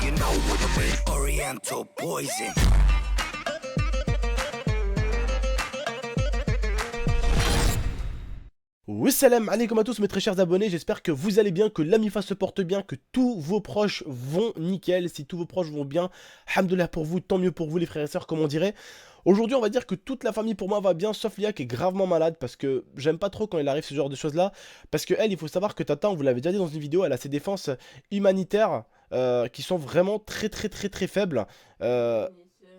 you know what I mean. Oriental poison. Salam alaikum à tous mes très chers abonnés, j'espère que vous allez bien, que l'Amifa se porte bien, que tous vos proches vont nickel. Si tous vos proches vont bien, alhamdoulilah pour vous, tant mieux pour vous les frères et sœurs comme on dirait. Aujourd'hui on va dire que toute la famille pour moi va bien, sauf Lia qui est gravement malade, parce que j'aime pas trop quand il arrive ce genre de choses là. Parce que elle, il faut savoir que Tata, on vous l'avait déjà dit dans une vidéo, elle a ses défenses humanitaires qui sont vraiment très faibles.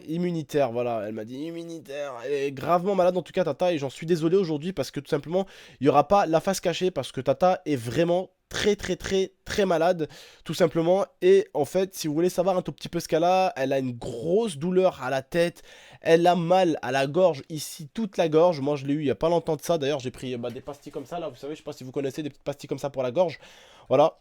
Immunitaire, voilà, elle m'a dit immunitaire, elle est gravement malade en tout cas Tata, et j'en suis désolé aujourd'hui parce que tout simplement il n'y aura pas la face cachée, parce que Tata est vraiment très malade tout simplement. Et en fait, si vous voulez savoir un tout petit peu ce qu'elle a, elle a une grosse douleur à la tête, elle a mal à la gorge, ici toute la gorge. Moi je l'ai eu il y a pas longtemps de ça, d'ailleurs j'ai pris des pastilles comme ça là, vous savez, je sais pas si vous connaissez des petites pastilles comme ça pour la gorge, voilà.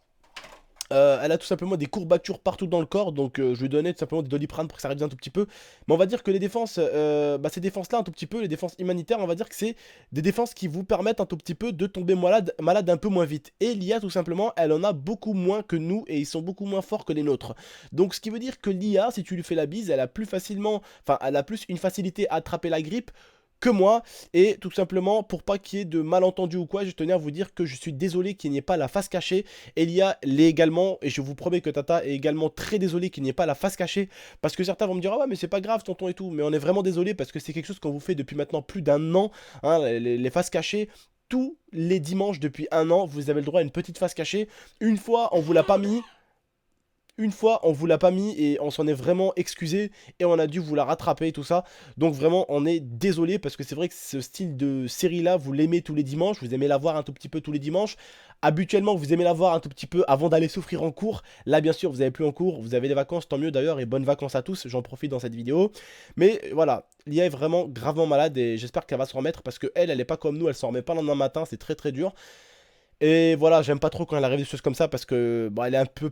Elle a tout simplement des courbatures partout dans le corps, donc je lui donnais tout simplement des Doliprane pour que ça réduise un tout petit peu. Mais on va dire que les défenses, ces défenses-là, un tout petit peu, les défenses humanitaires, on va dire que c'est des défenses qui vous permettent un tout petit peu de tomber malade un peu moins vite. Et l'IA, tout simplement, elle en a beaucoup moins que nous, et ils sont beaucoup moins forts que les nôtres. Donc ce qui veut dire que l'IA, si tu lui fais la bise, elle a plus facilement, enfin, elle a plus une facilité à attraper la grippe que moi. Et tout simplement, pour pas qu'il y ait de malentendus ou quoi, je tenais à vous dire que je suis désolé qu'il n'y ait pas la face cachée. Elia l'est également, et je vous promets que Tata est également très désolé qu'il n'y ait pas la face cachée, parce que certains vont me dire ah ouais mais c'est pas grave tonton et tout, mais on est vraiment désolé parce que c'est quelque chose qu'on vous fait depuis maintenant plus d'un an, hein, les faces cachées. Tous les dimanches depuis un an, vous avez le droit à une petite face cachée. Une fois, on vous l'a pas mis. Une fois, on vous l'a pas mis et on s'en est vraiment excusé et on a dû vous la rattraper et tout ça. Donc vraiment, on est désolé parce que c'est vrai que ce style de série-là, vous l'aimez tous les dimanches, vous aimez la voir un tout petit peu tous les dimanches. Habituellement, vous aimez la voir un tout petit peu avant d'aller souffrir en cours. Là, bien sûr, vous n'avez plus en cours, vous avez des vacances, tant mieux d'ailleurs, et bonnes vacances à tous, j'en profite dans cette vidéo. Mais voilà, Lia est vraiment gravement malade et j'espère qu'elle va se remettre parce qu'elle, elle est pas comme nous, elle s'en remet pas le lendemain matin, c'est très dur. Et voilà, j'aime pas trop quand elle arrive des choses comme ça parce que bon, elle est un peu,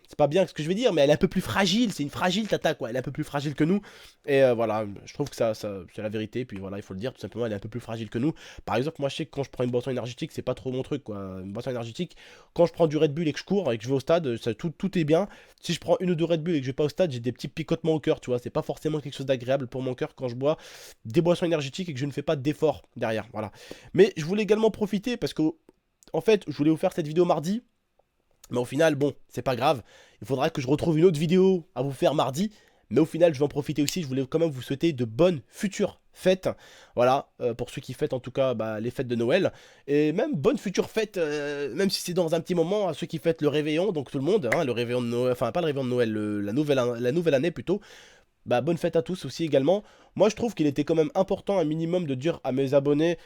c'est pas bien ce que je vais dire, mais elle est un peu plus fragile. C'est une fragile Tata, quoi. Elle est un peu plus fragile que nous. Et voilà, je trouve que ça c'est la vérité. Puis voilà, il faut le dire, tout simplement, elle est un peu plus fragile que nous. Par exemple, moi, je sais que quand je prends une boisson énergétique, c'est pas trop mon truc, quoi. Une boisson énergétique, quand je prends du Red Bull et que je cours et que je vais au stade, tout est bien. Si je prends une ou deux Red Bull et que je vais pas au stade, j'ai des petits picotements au cœur, tu vois. C'est pas forcément quelque chose d'agréable pour mon cœur quand je bois des boissons énergétiques et que je ne fais pas d'effort derrière. Voilà. Mais je voulais également profiter parce que, en fait, je voulais vous faire cette vidéo mardi. Mais au final, bon, c'est pas grave. Il faudra que je retrouve une autre vidéo à vous faire mardi. Mais au final, je vais en profiter aussi. Je voulais quand même vous souhaiter de bonnes futures fêtes. Voilà, pour ceux qui fêtent en tout cas les fêtes de Noël. Et même bonnes futures fêtes, même si c'est dans un petit moment, à ceux qui fêtent le réveillon, donc tout le monde, hein, le réveillon de Noël, enfin pas le réveillon de Noël, la nouvelle année plutôt. Bah bonne fête à tous aussi également. Moi je trouve qu'il était quand même important un minimum de dire à mes abonnés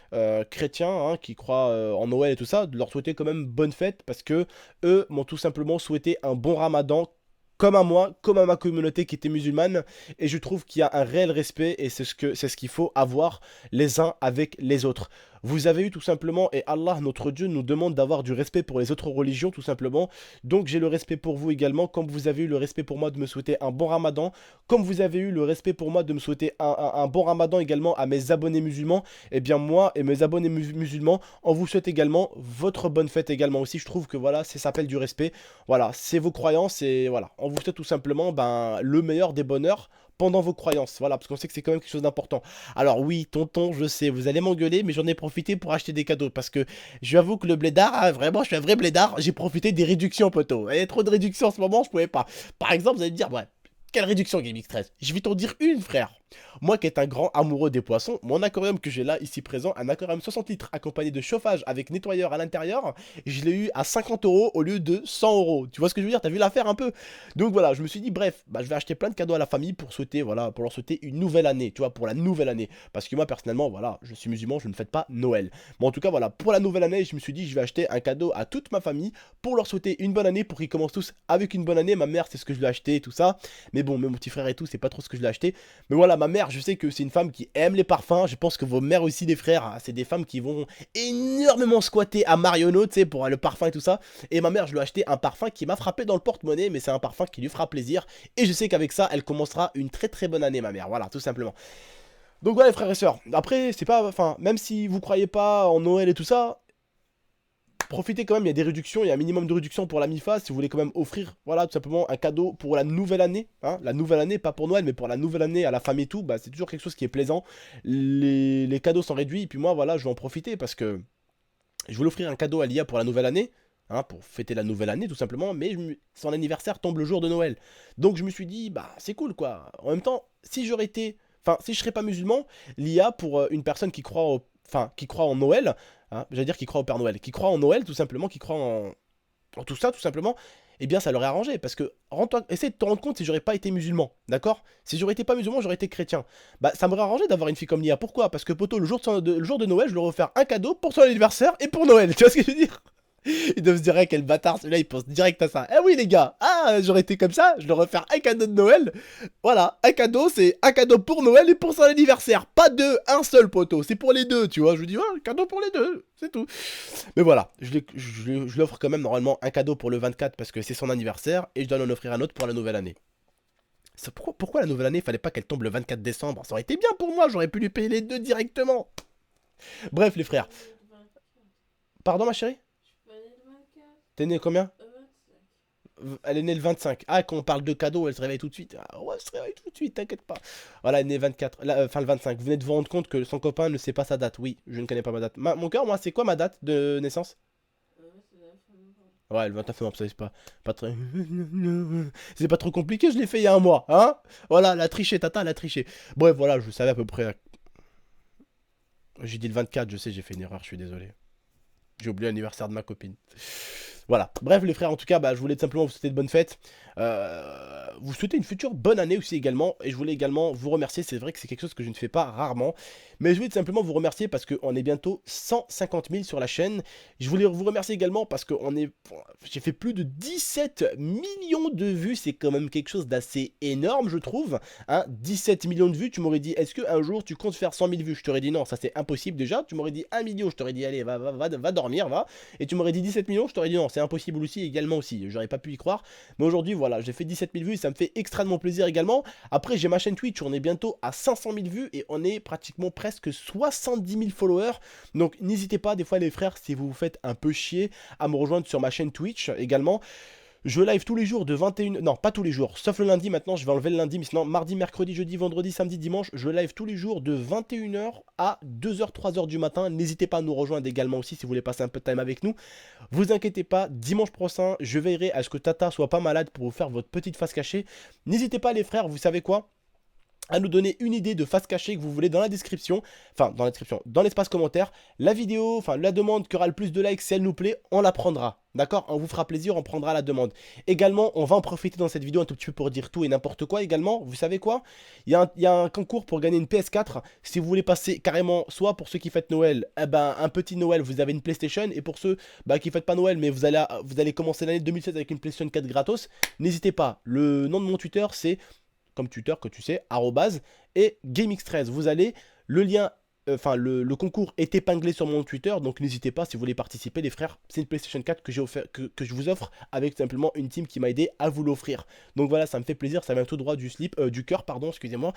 chrétiens hein, qui croient en Noël et tout ça, de leur souhaiter quand même bonne fête parce que eux m'ont tout simplement souhaité un bon ramadan comme à moi, comme à ma communauté qui était musulmane, et je trouve qu'il y a un réel respect et c'est ce qu'il faut avoir les uns avec les autres. Vous avez eu tout simplement, et Allah notre Dieu nous demande d'avoir du respect pour les autres religions tout simplement, donc j'ai le respect pour vous également, comme vous avez eu le respect pour moi de me souhaiter un bon ramadan, comme vous avez eu le respect pour moi de me souhaiter un bon ramadan également à mes abonnés musulmans, et bien moi et mes abonnés musulmans, on vous souhaite également votre bonne fête également aussi, je trouve que voilà, ça s'appelle du respect, voilà, c'est vos croyances et voilà, on vous souhaite tout simplement le meilleur des bonheurs pendant vos croyances, voilà, parce qu'on sait que c'est quand même quelque chose d'important. Alors oui, tonton, je sais, vous allez m'engueuler, mais j'en ai profité pour acheter des cadeaux, parce que j'avoue que le blédard, hein, vraiment, je suis un vrai blédard, j'ai profité des réductions, poteau. Il y a trop de réductions en ce moment, je pouvais pas. Par exemple, vous allez me dire, ouais, quelle réduction GameX13? Je vais t'en dire une, frère. Moi qui est un grand amoureux des poissons, mon aquarium que j'ai là, ici présent, un aquarium 60 litres accompagné de chauffage avec nettoyeur à l'intérieur, je l'ai eu à 50 euros au lieu de 100 euros. Tu vois ce que je veux dire? T'as vu l'affaire un peu? Donc voilà, je me suis dit, bref, je vais acheter plein de cadeaux à la famille pour souhaiter, voilà, pour leur souhaiter une nouvelle année, tu vois, pour la nouvelle année. Parce que moi, personnellement, voilà, je suis musulman, je ne fête pas Noël. Mais en tout cas, voilà, pour la nouvelle année, je me suis dit, je vais acheter un cadeau à toute ma famille pour leur souhaiter une bonne année, pour qu'ils commencent tous avec une bonne année. Ma mère, c'est ce que je lui ai acheté et tout ça. Mais bon, même mon petit frère et tout, c'est pas trop ce que je lui ai acheté. Mais voilà, ma mère, je sais que c'est une femme qui aime les parfums. Je pense que vos mères aussi, les frères, hein, c'est des femmes qui vont énormément squatter à Marionneau, tu sais, pour le parfum et tout ça. Et ma mère, je lui ai acheté un parfum qui m'a frappé dans le porte-monnaie, mais c'est un parfum qui lui fera plaisir. Et je sais qu'avec ça, elle commencera une très bonne année, ma mère. Voilà, tout simplement. Donc voilà, frères et sœurs. Après, c'est pas, enfin, même si vous croyez pas en Noël et tout ça, profitez quand même, il y a des réductions, il y a un minimum de réduction pour la MIFA si vous voulez quand même offrir, voilà, tout simplement un cadeau pour la nouvelle année, hein, la nouvelle année, pas pour Noël, mais pour la nouvelle année à la famille et tout, bah c'est toujours quelque chose qui est plaisant. Les cadeaux sont réduits, et puis moi, voilà, je vais en profiter parce que je voulais offrir un cadeau à l'IA pour la nouvelle année, hein, pour fêter la nouvelle année tout simplement, mais son anniversaire tombe le jour de Noël. Donc je me suis dit, bah c'est cool quoi. En même temps, si j'aurais été, enfin si je serais pas musulman, l'IA pour une personne qui croit qui croit en Noël, hein, j'allais dire qui croit au Père Noël, qui croit en Noël tout simplement, qui croit en tout ça tout simplement, eh bien ça l'aurait arrangé parce que essaie de te rendre compte si j'aurais pas été musulman, d'accord? Si j'aurais été pas musulman, j'aurais été chrétien. Bah ça m'aurait arrangé d'avoir une fille comme l'IA. Pourquoi? Parce que poto, le jour de Noël, je leur ai offert un cadeau pour son anniversaire et pour Noël. Tu vois ce que je veux dire? Ils doivent se dire, quel bâtard, celui-là, il pense direct à ça. Eh oui, les gars, ah, j'aurais été comme ça, je leur ai offert un cadeau de Noël. Voilà, un cadeau, c'est un cadeau pour Noël et pour son anniversaire. Pas deux, un seul poteau, c'est pour les deux, tu vois. Je lui dis, ouais, un cadeau pour les deux, c'est tout. Mais voilà, je lui offre quand même normalement un cadeau pour le 24 parce que c'est son anniversaire et je dois en offrir un autre pour la nouvelle année. Pourquoi la nouvelle année, il fallait pas qu'elle tombe le 24 décembre? Ça aurait été bien pour moi, j'aurais pu lui payer les deux directement. Bref, les frères. Pardon, ma chérie? T'es né combien? Elle est née le 25. Ah, quand on parle de cadeaux, elle se réveille tout de suite. Ah ouais, elle se réveille tout de suite, t'inquiète pas. Voilà, elle est née 24. Enfin, le 25. Vous venez de vous rendre compte que son copain ne sait pas sa date. Oui, je ne connais pas ma date. Mon cœur, moi, c'est quoi ma date de naissance? Ouais, le 29 novembre, ça c'est pas très... C'est pas trop compliqué, je l'ai fait il y a un mois, hein? Voilà, la triché, tata, la triché. Bref, voilà, je savais à peu près. J'ai dit le 24, je sais, j'ai fait une erreur, je suis désolé. J'ai oublié l'anniversaire de ma copine. Voilà. Bref, les frères, en tout cas, bah, je voulais simplement vous souhaiter de bonnes fêtes. Vous souhaiter une future bonne année aussi également. Et je voulais également vous remercier. C'est vrai que c'est quelque chose que je ne fais pas rarement. Mais je voulais tout simplement vous remercier parce qu'on est bientôt 150 000 sur la chaîne. Je voulais vous remercier également parce que j'ai fait plus de 17 millions de vues. C'est quand même quelque chose d'assez énorme, je trouve. Hein, 17 millions de vues, tu m'aurais dit, est-ce qu'un jour tu comptes faire 100 000 vues? Je t'aurais dit non, ça c'est impossible déjà. Tu m'aurais dit 1 million, je t'aurais dit, allez, va dormir, va. Et tu m'aurais dit 17 millions, je t'aurais dit non, c'est impossible aussi, également aussi. J'aurais pas pu y croire. Mais aujourd'hui, voilà, j'ai fait 17 000 vues et ça me fait extrêmement plaisir également. Après, j'ai ma chaîne Twitch, on est bientôt à 500 000 vues et on est pratiquement presque 70 000 followers. Donc, n'hésitez pas, des fois, les frères, si vous vous faites un peu chier, à me rejoindre sur ma chaîne Twitch également. Je live tous les jours de 21h... Non, pas tous les jours, sauf le lundi maintenant, je vais enlever le lundi, mais sinon, mardi, mercredi, jeudi, vendredi, samedi, dimanche, je live tous les jours de 21h à 2h, 3h du matin. N'hésitez pas à nous rejoindre également aussi si vous voulez passer un peu de time avec nous. Vous inquiétez pas, dimanche prochain, je veillerai à ce que Tata soit pas malade pour vous faire votre petite face cachée. N'hésitez pas les frères, vous savez quoi ? À nous donner une idée de face cachée que vous voulez dans la description, enfin dans la description, dans l'espace commentaire, la vidéo, enfin la demande qui aura le plus de likes, si elle nous plaît, on la prendra, d'accord? On vous fera plaisir, on prendra la demande. Également, on va en profiter dans cette vidéo un tout petit peu pour dire tout et n'importe quoi également, vous savez quoi? Il y a un concours pour gagner une PS4, si vous voulez passer carrément, soit pour ceux qui fêtent Noël, eh ben, un petit Noël, vous avez une PlayStation, et pour ceux qui fêtent pas Noël, mais vous allez commencer l'année 2016 avec une PlayStation 4 gratos, n'hésitez pas, le nom de mon Twitter c'est... comme Twitter que tu sais, @, et GameX13. Vous allez, le lien, le concours est épinglé sur mon Twitter, donc n'hésitez pas si vous voulez participer les frères. C'est une PlayStation 4 que j'ai offert, que je vous offre avec simplement une team qui m'a aidé à vous l'offrir. Donc voilà, ça me fait plaisir, ça vient tout droit du cœur, pardon, excusez-moi.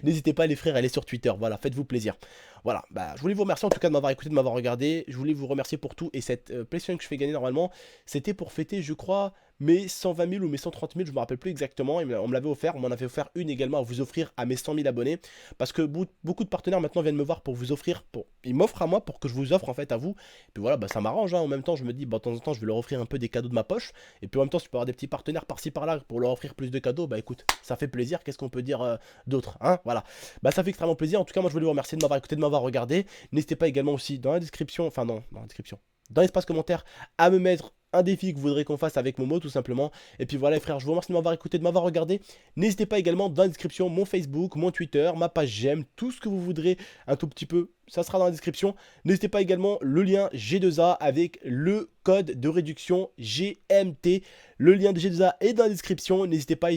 N'hésitez pas les frères, elle est sur Twitter, voilà, faites-vous plaisir. Voilà, bah je voulais vous remercier en tout cas de m'avoir écouté, de m'avoir regardé. Je voulais vous remercier pour tout, et cette PlayStation que je fais gagner normalement, c'était pour fêter, je crois, mes 120 000 ou mes 130 000, je me rappelle plus exactement, on me l'avait offert, on m'en avait offert une également à vous offrir à mes 100 000 abonnés, parce que beaucoup de partenaires maintenant viennent me voir pour vous offrir, ils m'offrent à moi pour que je vous offre en fait à vous, et puis voilà, bah ça m'arrange, hein. En même temps je me dis, bah de temps en temps je vais leur offrir un peu des cadeaux de ma poche, et puis en même temps si je peux avoir des petits partenaires par-ci par-là pour leur offrir plus de cadeaux, bah écoute, ça fait plaisir, qu'est-ce qu'on peut dire d'autre, hein, voilà, bah ça fait extrêmement plaisir, en tout cas moi je voulais vous remercier de m'avoir écouté, de m'avoir regardé, n'hésitez pas également aussi dans la description, enfin non, dans la description, dans l'espace commentaire, à me mettre un défi que vous voudrez qu'on fasse avec Momo tout simplement. Et puis voilà les frères, je vous remercie de m'avoir écouté, de m'avoir regardé. N'hésitez pas également dans la description mon Facebook, mon Twitter, ma page j'aime, tout ce que vous voudrez un tout petit peu, ça sera dans la description. N'hésitez pas également le lien G2A avec le code de réduction GMT. Le lien de G2A est dans la description, n'hésitez pas.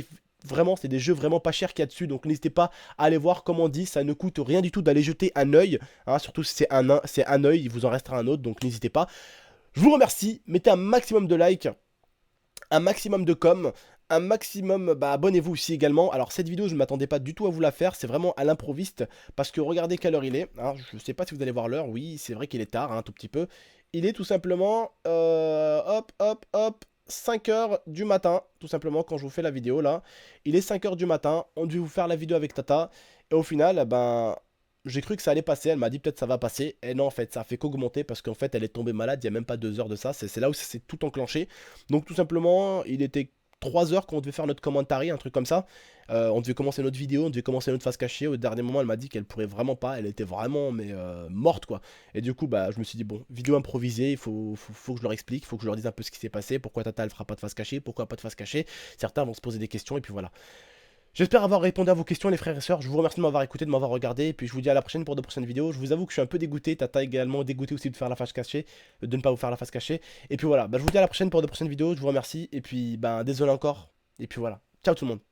Vraiment, c'est des jeux vraiment pas chers qu'il y a dessus, donc n'hésitez pas à aller voir. Comme on dit, ça ne coûte rien du tout d'aller jeter un œil, hein, surtout si c'est un œil, il vous en restera un autre, donc n'hésitez pas. Je vous remercie, mettez un maximum de likes, un maximum de com, un maximum, abonnez-vous aussi également. Alors cette vidéo je ne m'attendais pas du tout à vous la faire, c'est vraiment à l'improviste, parce que regardez quelle heure il est, hein, je ne sais pas si vous allez voir l'heure, oui c'est vrai qu'il est tard, hein, un tout petit peu, il est tout simplement, hop, 5 heures du matin, tout simplement, quand je vous fais la vidéo, là. Il est 5 heures du matin, on devait vous faire la vidéo avec Tata, et au final, ben, j'ai cru que ça allait passer, elle m'a dit peut-être ça va passer, et non, en fait, ça a fait qu'augmenter, parce qu'en fait, elle est tombée malade, il n'y a même pas 2 heures de ça, c'est là où ça s'est tout enclenché. Donc, tout simplement, il était 3 heures qu'on devait faire notre commentary, un truc comme ça. On devait commencer notre vidéo, on devait commencer notre face cachée. Au dernier moment, elle m'a dit qu'elle pourrait vraiment pas. Elle était vraiment mais morte quoi. Et du coup, bah, je me suis dit bon, vidéo improvisée, faut que je leur explique, il faut que je leur dise un peu ce qui s'est passé, pourquoi Tata elle fera pas de face cachée, pourquoi pas de face cachée. Certains vont se poser des questions et puis voilà. J'espère avoir répondu à vos questions les frères et sœurs. Je vous remercie de m'avoir écouté, de m'avoir regardé. Et puis je vous dis à la prochaine pour de prochaines vidéos. Je vous avoue que je suis un peu dégoûté. Tata également dégoûté aussi de faire la face cachée, de ne pas vous faire la face cachée. Et puis voilà, bah, je vous dis à la prochaine pour de prochaines vidéos. Je vous remercie. Et puis ben désolé encore. Et puis voilà. Ciao tout le monde.